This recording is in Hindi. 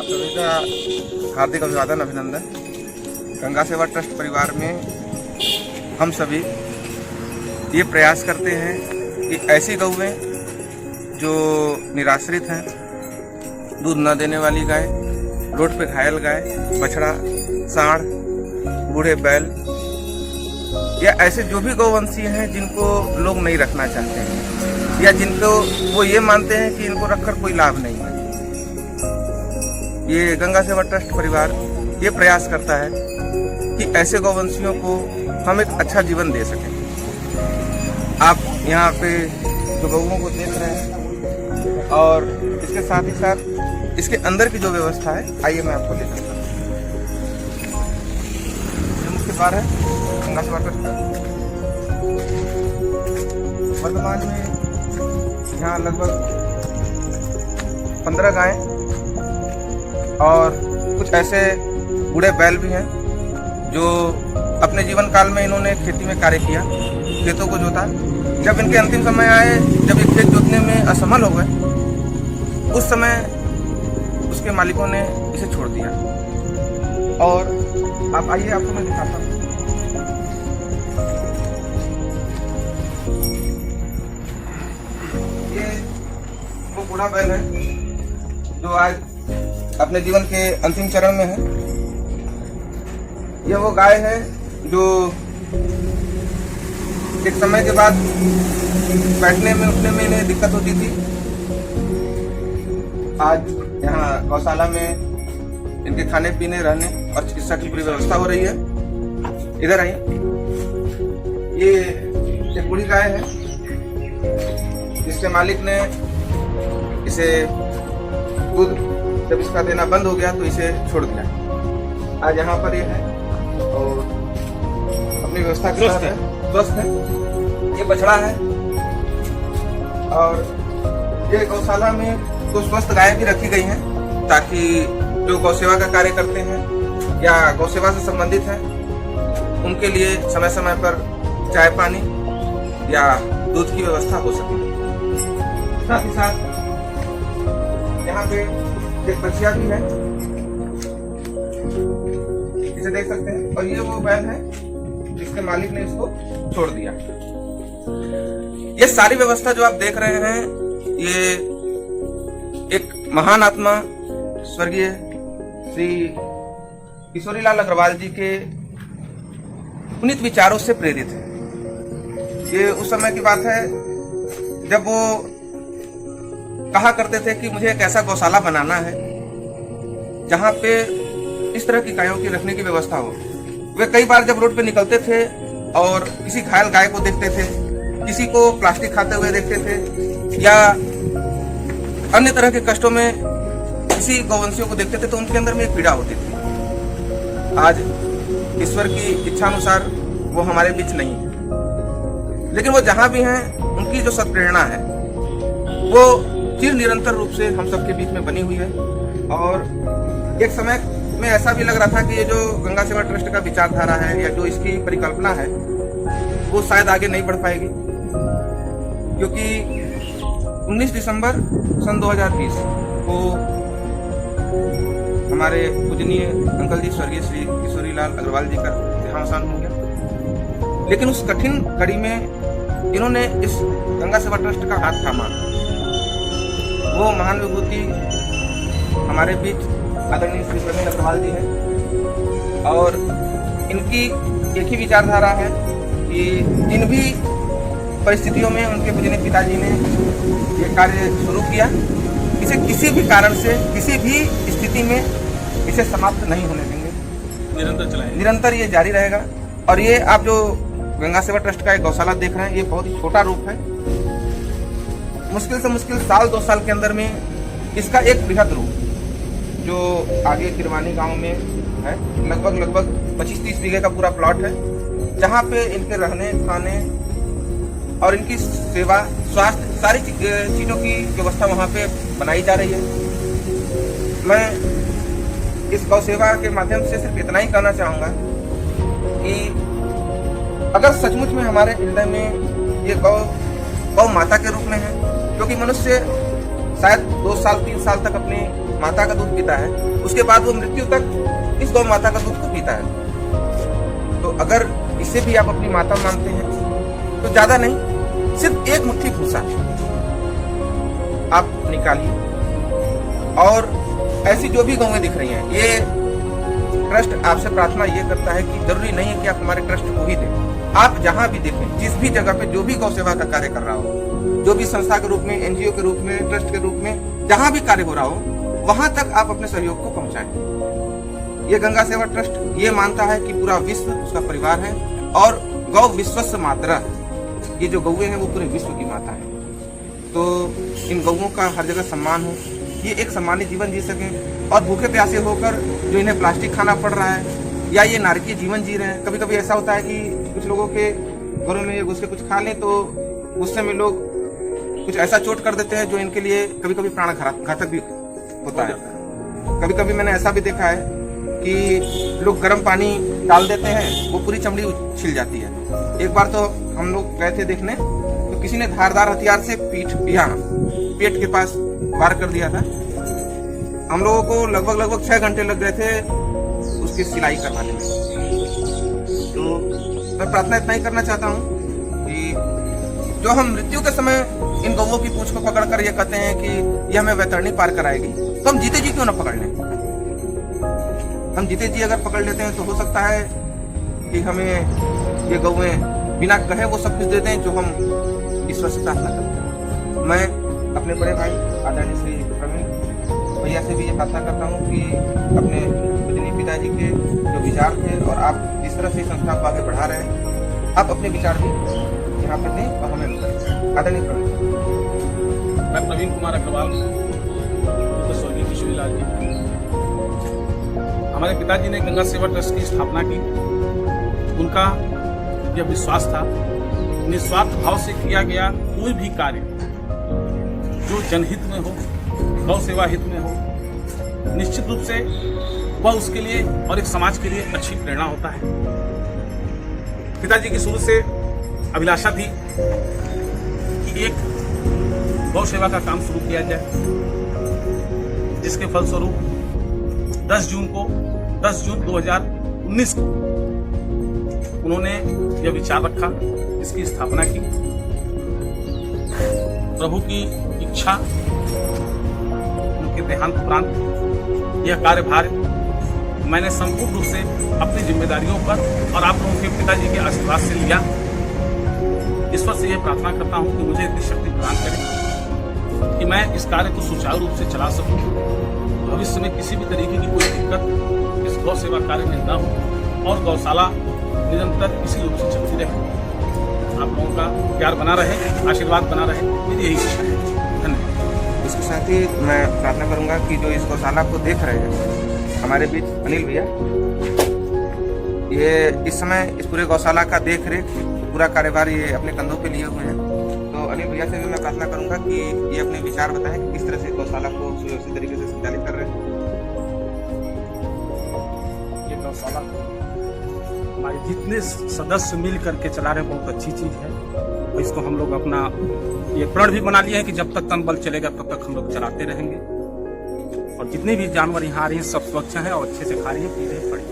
सभी का हार्दिक अभिवादन, अभिनंदन। गंगा सेवा ट्रस्ट परिवार में हम सभी ये प्रयास करते हैं कि ऐसी गौएं जो निराश्रित हैं, दूध न देने वाली गाय, रोड पे घायल गाय, बछड़ा, सांड, बूढ़े बैल या ऐसे जो भी गौवंशी हैं जिनको लोग नहीं रखना चाहते हैं या जिनको वो ये मानते हैं कि इनको रखकर कोई लाभ नहीं है, ये गंगा सेवा ट्रस्ट परिवार ये प्रयास करता है कि ऐसे गौवंशियों को हम एक अच्छा जीवन दे सकें। आप यहाँ पे जो गौओं को देख रहे हैं और इसके साथ ही साथ इसके अंदर की जो व्यवस्था है, आइए मैं आपको ले चलता हूँ। ये मुख्य द्वार है गंगा सेवा ट्रस्ट का। वर्तमान में यहाँ लगभग 15 गायें और कुछ ऐसे बूढ़े बैल भी हैं जो अपने जीवन काल में इन्होंने खेती में कार्य किया, खेतों को जोता। जब इनके अंतिम समय आए, जब ये खेत जोतने में असफल हो गए, उस समय उसके मालिकों ने इसे छोड़ दिया। और आप आइए, आपको मैं दिखाता हूँ। ये वो बूढ़ा बैल है जो आज अपने जीवन के अंतिम चरण में है। यह वो गाय है जो एक समय के बाद बैठने में उठने में इन्हें दिक्कत होती थी। आज यहाँ गौशाला में इनके खाने पीने, रहने और चिकित्सा की पूरी व्यवस्था हो रही है। इधर आइए। ये एक बूढ़ी गाय है जिसके मालिक ने इसे दूध जब इसका देना बंद हो गया तो इसे छोड़ दिया। आज यहाँ पर ये है और अपनी व्यवस्था के साथ है, स्वस्थ है। ये बछड़ा है और ये गौशाला में तो स्वस्थ गायें भी रखी गई हैं ताकि जो गौसेवा का कार्य करते हैं या गौसेवा से संबंधित हैं उनके लिए समय समय पर चाय पानी या दूध की व्यवस्था हो सके। साथ ही साथ यहाँ पे एक बछिया भी है, इसे देख सकते हैं। और ये वो बैल है जिसके मालिक ने इसको छोड़ दिया। ये सारी व्यवस्था जो आप देख रहे हैं, ये एक महान आत्मा स्वर्गीय श्री किशोरीलाल अग्रवाल जी के पुनीत विचारों से प्रेरित है। ये उस समय की बात है जब वो कहा करते थे कि मुझे एक ऐसा गौशाला बनाना है जहां पे इस तरह की गायों की रखने की व्यवस्था हो। वे कई बार जब रोड पे निकलते थे और किसी घायल गाय को देखते थे, किसी को प्लास्टिक खाते हुए देखते थे या अन्य तरह के कष्टों में किसी गौवंशियों को देखते थे तो उनके अंदर में एक पीड़ा होती थी। आज ईश्वर की इच्छानुसार वो हमारे बीच नहीं है, लेकिन वो जहां भी हैं उनकी जो सत्प्रेरणा है वो चिर निरंतर रूप से हम सबके बीच में बनी हुई है। और एक समय में ऐसा भी लग रहा था कि ये जो गंगा सेवा ट्रस्ट का विचारधारा है या जो इसकी परिकल्पना है वो शायद आगे नहीं बढ़ पाएगी, क्योंकि 19 दिसंबर सन 2020 को हमारे पूजनीय अंकल जी स्वर्गीय श्री किशोरीलाल अग्रवाल जी का देहावसान हो गया। लेकिन उस कठिन घड़ी में इन्होंने इस गंगा सेवा ट्रस्ट का हाथ थामा। वो महान विभूति हमारे बीच आदरणीय श्री प्रवीण अग्रवाल जी हैं और इनकी एक ही विचारधारा है कि जिन भी परिस्थितियों में उनके पूजनीय पिताजी ने ये कार्य शुरू किया, इसे किसी भी कारण से, किसी भी स्थिति में इसे समाप्त नहीं होने देंगे, निरंतर चलाएंगे, निरंतर ये जारी रहेगा। और ये आप जो गंगा सेवा ट्रस्ट का एक गौशाला देख रहे हैं, ये बहुत ही छोटा रूप है। मुश्किल से मुश्किल साल 2 साल के अंदर में इसका एक बृहद रूप जो आगे किरवानी गांव में है, लगभग 25-30 बीघे का पूरा प्लॉट है, जहां पे इनके रहने, खाने और इनकी सेवा, स्वास्थ्य, सारी चीजों की व्यवस्था वहां पे बनाई जा रही है। मैं इस गौ सेवा के माध्यम से सिर्फ इतना ही कहना चाहूंगा कि अगर सचमुच में हमारे हृदय में ये गौ माता के रूप में है, क्योंकि मनुष्य शायद 2 साल 3 साल तक अपनी माता का दूध पीता है, उसके बाद वो मृत्यु तक इस गौ माता का दूध को पीता है। तो अगर इसे भी आप अपनी माता मानते हैं तो ज्यादा नहीं, सिर्फ एक मुट्ठी भूसा आप निकालिए, और ऐसी जो भी गौएं दिख रही हैं, ये ट्रस्ट आपसे प्रार्थना ये करता है कि जरूरी नहीं है कि आप हमारे ट्रस्ट को ही दें, आप जहां भी देखें, जिस भी जगह पे जो भी गौ सेवा का कार्य कर रहा हो, जो भी संस्था के रूप में, एनजीओ के रूप में, ट्रस्ट के रूप में, जहां भी कार्य हो रहा हो, वहां तक आप अपने सहयोग को पहुंचाएं। ये गंगा सेवा ट्रस्ट ये मानता है कि पूरा विश्व उसका परिवार है, और गौ विश्वस्य मातरा, ये जो गौएं हैं वो पूरे विश्व की माता है। तो इन गौओं का हर जगह सम्मान हो, ये एक सम्मानित जीवन जी सकें, और भूखे प्यासे होकर जो इन्हें प्लास्टिक खाना पड़ रहा है या ये नारकीय जीवन जी रहे हैं। कभी कभी ऐसा होता है कि कुछ लोगों के घरों में ये घुस के कुछ खा लें तो गुस्से में लोग कुछ ऐसा चोट कर देते हैं जो इनके लिए कभी कभी प्राण घातक भी होता है। कभी कभी मैंने ऐसा भी देखा है कि लोग गर्म पानी डाल देते हैं, वो पूरी चमड़ी छिल जाती है। एक बार तो हम लोग गए थे देखने, तो किसी ने धारदार हथियार से पेट के पास वार कर दिया था। हम लोगों को लगभग 6 घंटे लग गए थे उसकी सिलाई करवाने में। तो मैं प्रार्थना इतना ही करना चाहता हूँ कि जो हम मृत्यु के समय इन गौओं की पूंछ को पकड़कर ये कहते हैं कि ये हमें वैतरणी पार कराएगी, तो हम जीते जी क्यों ना पकड़ लें। हम जीते जी अगर पकड़ लेते हैं तो हो सकता है कि हमें ये गौएं बिना कहे वो सब कुछ देते हैं जो हम ईश्वर से प्रार्थना करते हैं। मैं अपने बड़े भाई आदरणीय श्री प्रवीण भैया से भी ये प्रार्थना करता हूँ कि अपने पूजनीय पिताजी के जो विचार थे और आप जिस तरह से संस्था को आगे बढ़ा रहे हैं, आप अपने विचार भी यहाँ पर दें और हमें बताएं। आदरणीय प्रवीण। मैं प्रवीण कुमार अग्रवाल, स्वर्गीय किशोरीलाल जी, हमारे पिताजी ने गंगा सेवा ट्रस्ट की स्थापना की। उनका यह विश्वास था, निस्वार्थ भाव से किया गया कोई भी कार्य जो जनहित में हो, गौ सेवा हित में हो, निश्चित रूप से वह उसके लिए और एक समाज के लिए अच्छी प्रेरणा होता है। पिताजी की शुरू से अभिलाषा थी कि एक गौ सेवा का काम शुरू किया जाए, जिसके फलस्वरूप 10 जून 2019 को उन्होंने यह विचार रखा, इसकी स्थापना की। प्रभु की इच्छा, उनके देहांत उपरांत यह कार्यभार मैंने संपूर्ण रूप से अपनी जिम्मेदारियों पर और आप लोगों के पिताजी के आशीर्वाद से लिया। ईश्वर से यह प्रार्थना करता हूं कि मुझे इतनी शक्ति प्रदान करें कि मैं इस कार्य को सुचारू रूप से चला सकूं। भविष्य में किसी भी तरीके की कोई दिक्कत इस गौ सेवा कार्य में न हो और गौशाला निरंतर इसी रूप से चलती रहे। आप लोगों का प्यार बना रहे, आशीर्वाद बना रहे, मेरी यही इच्छा है। धन्यवाद। इसके साथ ही मैं प्रार्थना करूंगा कि जो इस गौशाला को देख रहे हैं हमारे बीच अनिल भैया, ये इस समय इस पूरे गौशाला का देख रेख पूरा कार्यभार ये अपने कंधों पे लिए हुए हैं। तो अनिल भैया से भी मैं प्रार्थना करूंगा कि ये अपने विचार बताएं कि किस तरह से गौशाला को सुव्यवस्थित तरीके से संचालित कर रहे हैं। ये गौशाला हमारे जितने सदस्य मिल करके चला रहे बहुत अच्छी चीज है, और इसको हम लोग अपना ये प्रण भी बना लिया है कि जब तक तन बल चलेगा तब तक हम लोग चलाते रहेंगे। और जितने भी जानवर यहाँ आ रहे हैं सब स्वच्छ हैं और अच्छे से खा रही है, पी रहे, पड़े।